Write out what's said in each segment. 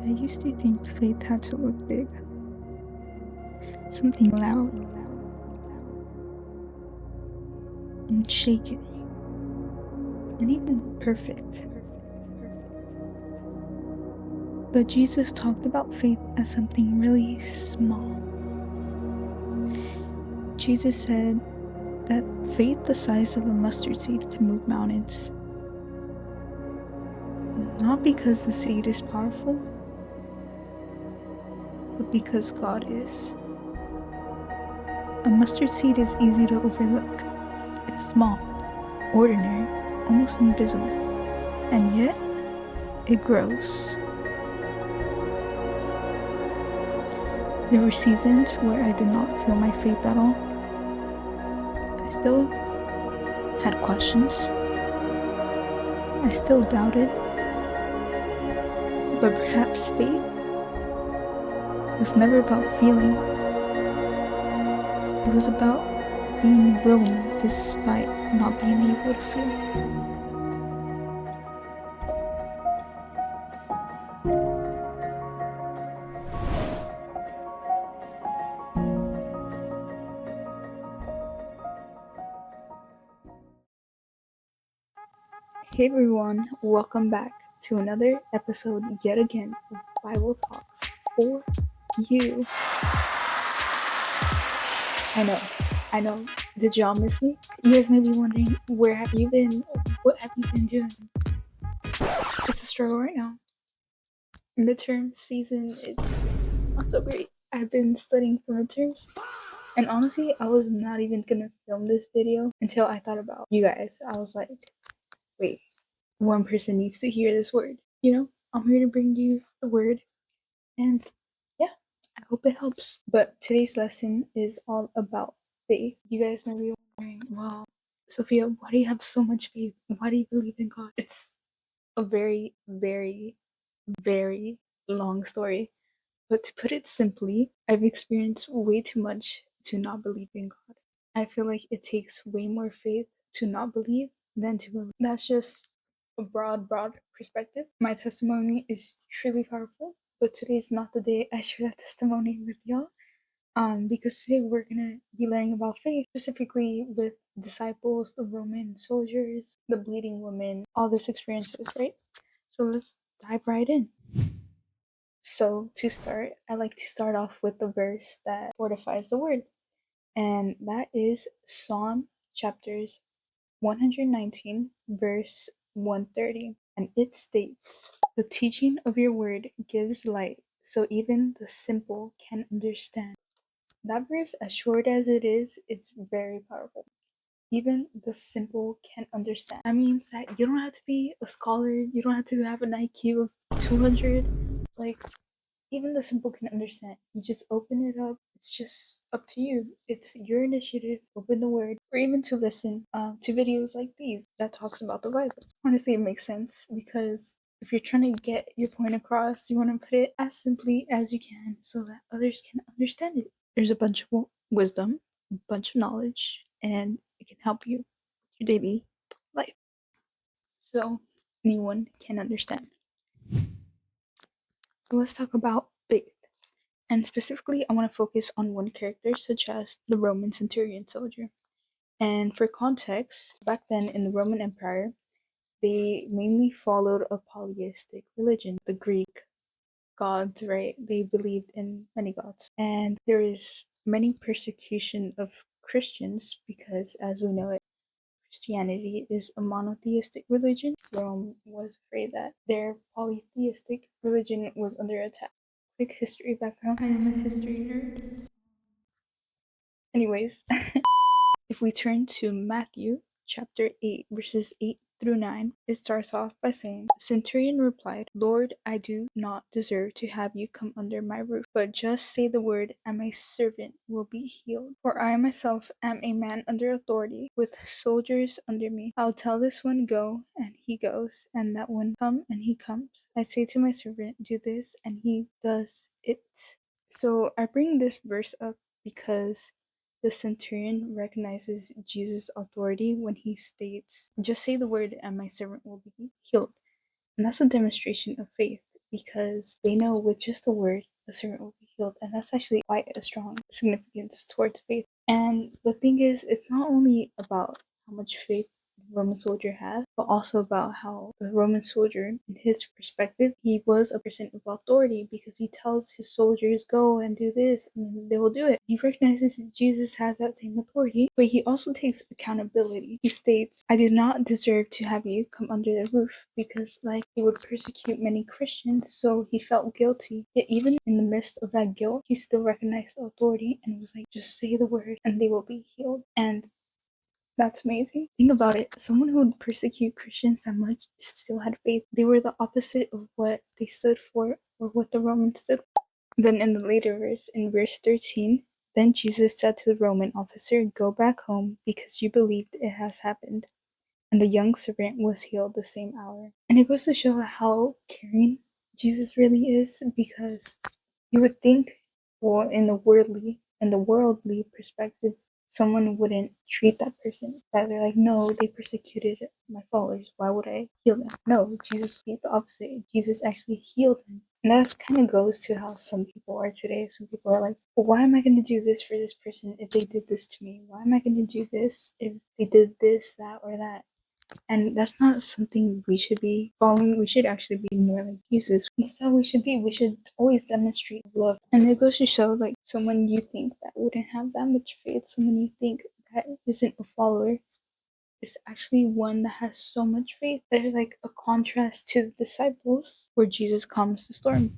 I used to think faith had to look big, something loud and shaken, and even perfect. But Jesus talked about faith as something really small. Jesus said that faith the size of a mustard seed can move mountains. Not because the seed is powerful, but because God is. A mustard seed is easy to overlook. It's small, ordinary, almost invisible, and yet it grows. There were seasons where I did not feel my faith at all. I still had questions. I still doubted. But perhaps faith was never about feeling. It was about being willing despite not being able to feel. Hey everyone, welcome back to another episode yet again of Bible Talks for you. I know, did y'all miss me? You guys may be wondering, where have you been? What have you been doing? It's a struggle right now. Midterm season is not so great. I've been studying for midterms, and honestly, I was not even gonna film this video until I thought about you guys. I was like, wait, one person needs to hear this word. I'm here to bring you the word, and yeah, I hope it helps. But today's lesson is all about faith. You guys may be wondering, well, Sophia, why do you have so much faith? Why do you believe in God? It's a very, very, very long story. But to put it simply, I've experienced way too much to not believe in God. I feel like it takes way more faith to not believe than to believe. That's just a broad perspective. My testimony is truly powerful, but today's not the day I share that testimony with y'all. Because today we're gonna be learning about faith, specifically with disciples, the Roman soldiers, the bleeding woman, all these experiences, right? So let's dive right in. So to start, I like to start off with the verse that fortifies the word, and that is Psalm chapters 119, verse 130, and it states, "The teaching of your word gives light, so even the simple can understand." That verse, as short as it is, it's very powerful. Even the simple can understand. That means that you don't have to be a scholar, you don't have to have an IQ of 200. Like, even the simple can understand. You just open it up. It's just up to you. It's your initiative. Open the word, or even to listen to videos like these that talks about the Bible. Honestly, it makes sense because if you're trying to get your point across, you want to put it as simply as you can so that others can understand it. There's a bunch of wisdom, a bunch of knowledge, and it can help you with your daily life. So anyone can understand. So let's talk about faith. And specifically, I want to focus on one character, such as the Roman centurion soldier. And for context, back then in the Roman Empire, they mainly followed a polytheistic religion, the Greek gods, right? They believed in many gods. And there is many persecution of Christians because, as we know it, Christianity is a monotheistic religion. Rome was afraid that their polytheistic religion was under attack. Quick history background. I am a history nerd. Anyways, if we turn to Matthew chapter 8, verses 8 through 9, it starts off by saying, "The centurion replied, 'Lord, I do not deserve to have you come under my roof, but just say the word, and my servant will be healed. For I myself am a man under authority, with soldiers under me. I'll tell this one, go, and he goes, and that one, come, and he comes. I say to my servant, do this, and he does it.'" So I bring this verse up because the centurion recognizes Jesus' authority when he states, "Just say the word and my servant will be healed." And that's a demonstration of faith. because they know with just a word the servant will be healed, and that's actually quite a strong significance towards faith. And the thing is, it's not only about how much faith the Roman soldier had, but also about how the Roman soldier, in his perspective, he was a person of authority because he tells his soldiers, go and do this, and they will do it. He recognizes that Jesus has that same authority, but he also takes accountability. He states, I do not deserve to have you come under the roof, because like he would persecute many Christians, so he felt guilty. Yet even in the midst of that guilt, he still recognized the authority and was like, just say the word and they will be healed. And that's amazing. Think about it. Someone who would persecute Christians that much still had faith. They were the opposite of what they stood for or what the Romans stood for. Then in the later verse, in verse 13, then Jesus said to the Roman officer, go back home because you believed it has happened. And the young servant was healed the same hour. And it goes to show how caring Jesus really is, because you would think, well, in the worldly perspective, someone wouldn't treat that person bad. They're like, no, they persecuted my followers. Why would I heal them? No, Jesus did the opposite. Jesus actually healed them. And that kind of goes to how some people are today. Some people are like, well, why am I going to do this for this person if they did this to me? Why am I going to do this if they did this, that, or that? And that's not something we should be following. We should actually be more like Jesus. That's how we should be. We should always demonstrate love. And it goes to show, like, someone you think that wouldn't have that much faith, someone you think that isn't a follower, is actually one that has so much faith. There's like a contrast to the disciples where Jesus calms the storm.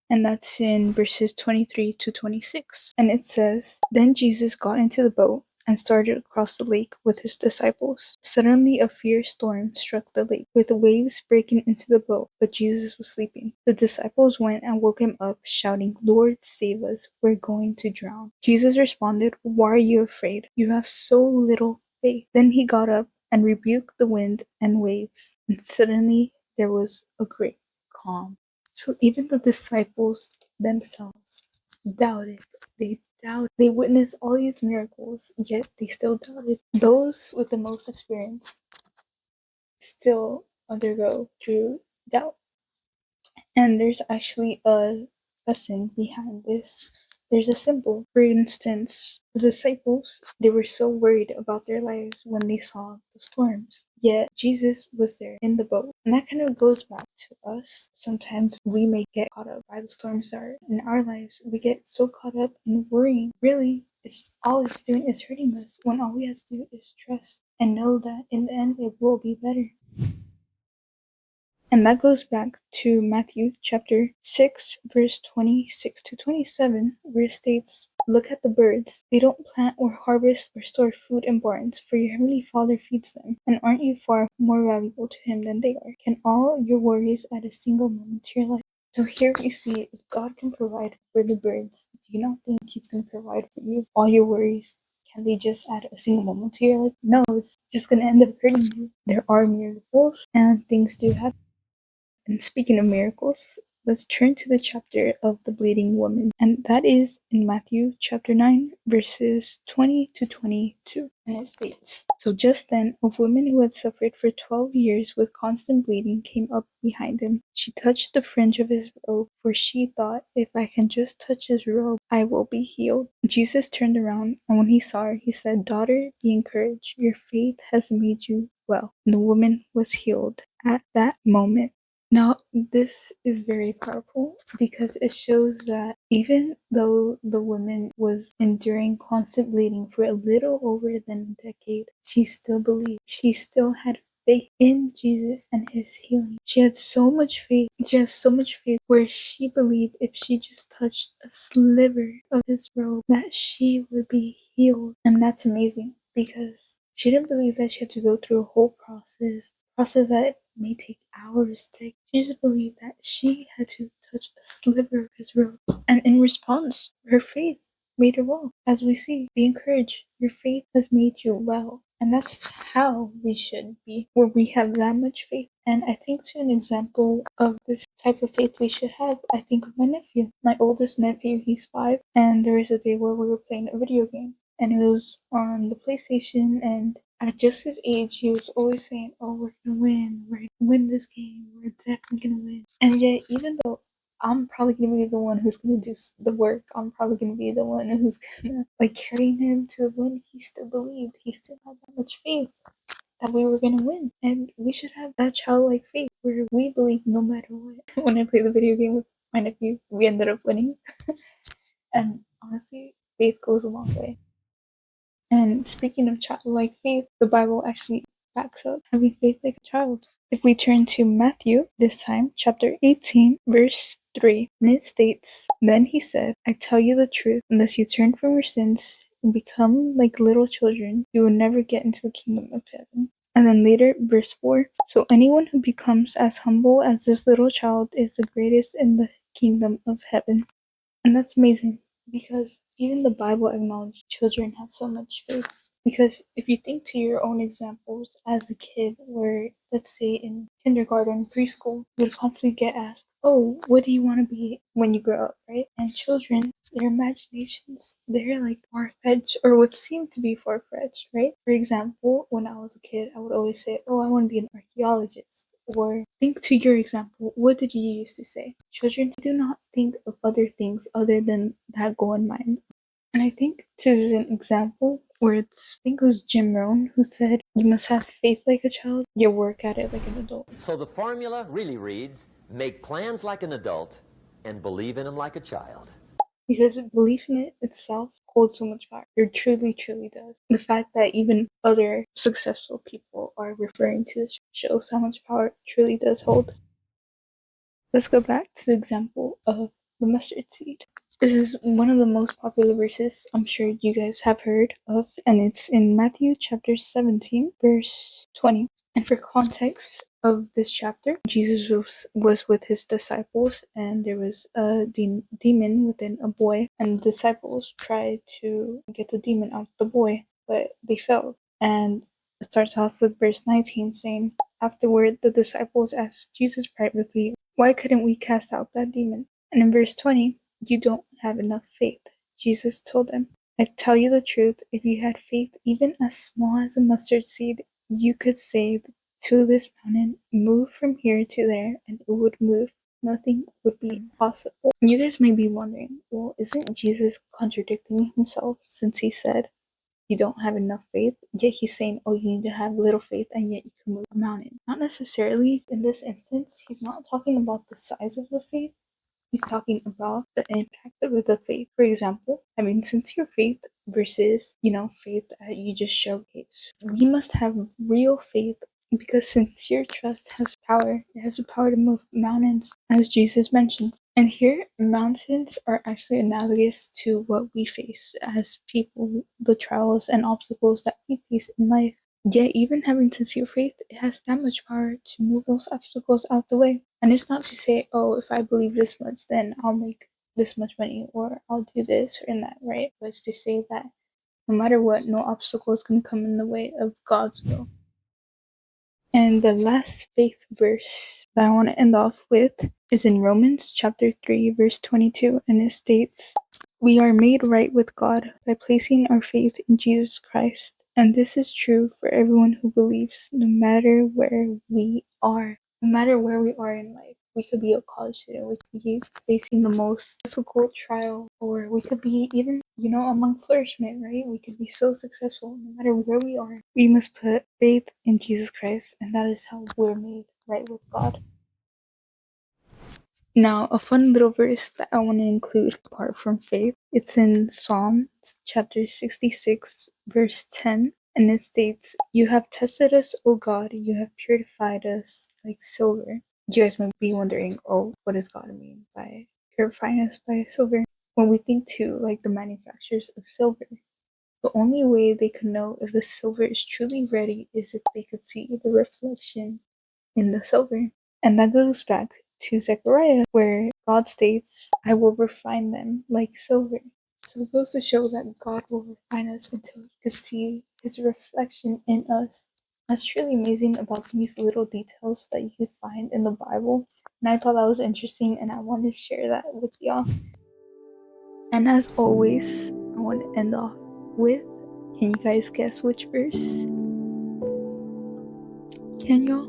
And that's in verses 23 to 26. And it says, then Jesus got into the boat and started across the lake with his disciples. Suddenly a fierce storm struck the lake, with waves breaking into the boat, but Jesus was sleeping. The disciples went and woke him up, shouting, Lord, save us, we're going to drown. Jesus responded, why are you afraid? You have so little faith. Then he got up and rebuked the wind and waves, and suddenly there was a great calm. So even the disciples themselves doubted. They doubted. They witnessed all these miracles, yet they still doubted. Those with the most experience still undergo through doubt. And there's actually a lesson behind this. There's a symbol. For instance, the disciples, they were so worried about their lives when they saw the storms. Yet Jesus was there in the boat. And that kind of goes back to us. Sometimes we may get caught up by the storms that are in our lives. We get so caught up in worrying. Really, it's doing is hurting us, when all we have to do is trust and know that in the end it will be better. And that goes back to Matthew chapter 6, verse 26 to 27, where it states, look at the birds. They don't plant or harvest or store food in barns, for your heavenly Father feeds them. And aren't you far more valuable to him than they are? Can all your worries add a single moment to your life? So here we see, if God can provide for the birds, do you not think he's going to provide for you? All your worries, can they just add a single moment to your life? No, it's just going to end up hurting you. There are miracles and things do happen. And speaking of miracles, let's turn to the chapter of the bleeding woman, and that is in Matthew chapter 9, verses 20 to 22. And it states, so just then a woman who had suffered for 12 years with constant bleeding came up behind him. She touched the fringe of his robe, for she thought, if I can just touch his robe, I will be healed. Jesus turned around, and when he saw her, he said, daughter, be encouraged. Your faith has made you well. And the woman was healed at that moment. Now, this is very powerful because it shows that even though the woman was enduring constant bleeding for a little over than a decade, she still believed. She still had faith in Jesus and his healing. She had so much faith. She has so much faith where she believed if she just touched a sliver of his robe, that she would be healed. And that's amazing because she didn't believe that she had to go through a whole process that may take hours to take. She just believed that she had to touch a sliver of his robe. And in response, her faith made her well. As we see, be encouraged. Your faith has made you well. And that's how we should be, where we have that much faith. And I think to an example of this type of faith we should have, I think of my nephew. My oldest nephew, he's 5, and there was a day where we were playing a video game. And it was on the PlayStation, and At just his age, he was always saying, "Oh, we're gonna win. We're gonna win this game. We're definitely gonna win." And yet, even though I'm probably gonna be the one who's gonna do the work, I'm probably gonna be the one who's gonna like carrying him to win. He still believed. He still had that much faith that we were gonna win, and we should have that childlike faith where we believe no matter what. When I played the video game with my nephew, we ended up winning, and honestly, faith goes a long way. And speaking of childlike faith, the Bible actually backs up having faith like a child. If we turn to Matthew, this time, chapter 18, verse 3, and it states, "Then he said, I tell you the truth, unless you turn from your sins and become like little children, you will never get into the kingdom of heaven." And then later, verse 4, "So anyone who becomes as humble as this little child is the greatest in the kingdom of heaven." And that's amazing because even the Bible acknowledges children have so much faith. Because if you think to your own examples as a kid, where let's say in kindergarten, preschool, you would constantly get asked, "Oh, what do you want to be when you grow up?" Right? And children, their imaginations, they're like far fetched or what seem to be far fetched, right? For example, when I was a kid, I would always say, "Oh, I want to be an archaeologist." Or think to your example, what did you used to say? Children do not think of other things other than that goal in mind. And I think to an example where it's, I think it was Jim Rohn who said, "You must have faith like a child, yet work at it like an adult." So the formula really reads, make plans like an adult and believe in them like a child. Because belief in it itself holds so much power. It truly, truly does. The fact that even other successful people are referring to this shows how much power it truly does hold. Let's go back to the example of the mustard seed. This is one of the most popular verses I'm sure you guys have heard of, and it's in Matthew chapter 17, verse 20. And for context of this chapter, Jesus was with his disciples, and there was a demon within a boy, and the disciples tried to get the demon out of the boy, but they failed. And it starts off with verse 19 saying, "Afterward, the disciples asked Jesus privately, 'Why couldn't we cast out that demon?' And in verse 20, 'You don't have enough faith.' Jesus told them, 'I tell you the truth, if you had faith even as small as a mustard seed, you could say to this mountain, move from here to there, and it would move. Nothing would be impossible.'" You guys may be wondering, well, isn't Jesus contradicting himself since he said you don't have enough faith, yet he's saying, "Oh, you need to have little faith, and yet you can move a mountain"? Not necessarily. In this instance, he's not talking about the size of the faith. He's talking about the impact of the faith. For example, having sincere faith versus, faith that you just showcase. We must have real faith because sincere trust has power. It has the power to move mountains, as Jesus mentioned. And here, mountains are actually analogous to what we face as people, the trials and obstacles that we face in life. Yet, even having sincere faith, it has that much power to move those obstacles out the way. And it's not to say, "Oh, if I believe this much, then I'll make this much money, or I'll do this or that," right? But it's to say that no matter what, no obstacle is going to come in the way of God's will. And the last faith verse that I want to end off with is in Romans chapter 3, verse 22, and it states, "We are made right with God by placing our faith in Jesus Christ, and this is true for everyone who believes, no matter where we are." No matter where we are in life, we could be a college student, we could be facing the most difficult trial, or we could be even, among flourishment, right? We could be so successful. No matter where we are, we must put faith in Jesus Christ, and that is how we're made right with God. Now, a fun little verse that I want to include apart from faith, it's in Psalms chapter 66, verse 10, and it states, "You have tested us, O God, you have purified us like silver." You guys might be wondering, oh, what does God mean by purifying us by silver? When we think to like the manufacturers of silver, the only way they could know if the silver is truly ready is if they could see the reflection in the silver. And that goes back to Zechariah, where God states, "I will refine them like silver." So it goes to show that God will refine us until He can see His reflection in us. That's truly amazing about these little details that you could find in the Bible. And I thought that was interesting, and I wanted to share that with y'all. And as always, I want to end off with, can you guys guess which verse? Can y'all?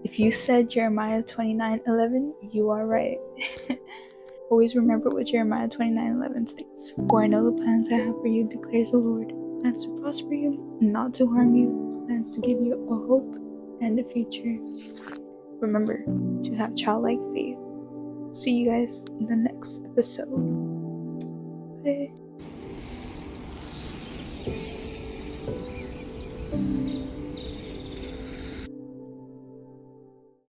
If you said Jeremiah 29:11, you are right. Always remember what Jeremiah 29:11 states. For I know the plans I have for you, declares the Lord. Plans to prosper you, not to harm you. Plans to give you a hope and a future. Remember to have childlike faith. See you guys in the next episode. Bye.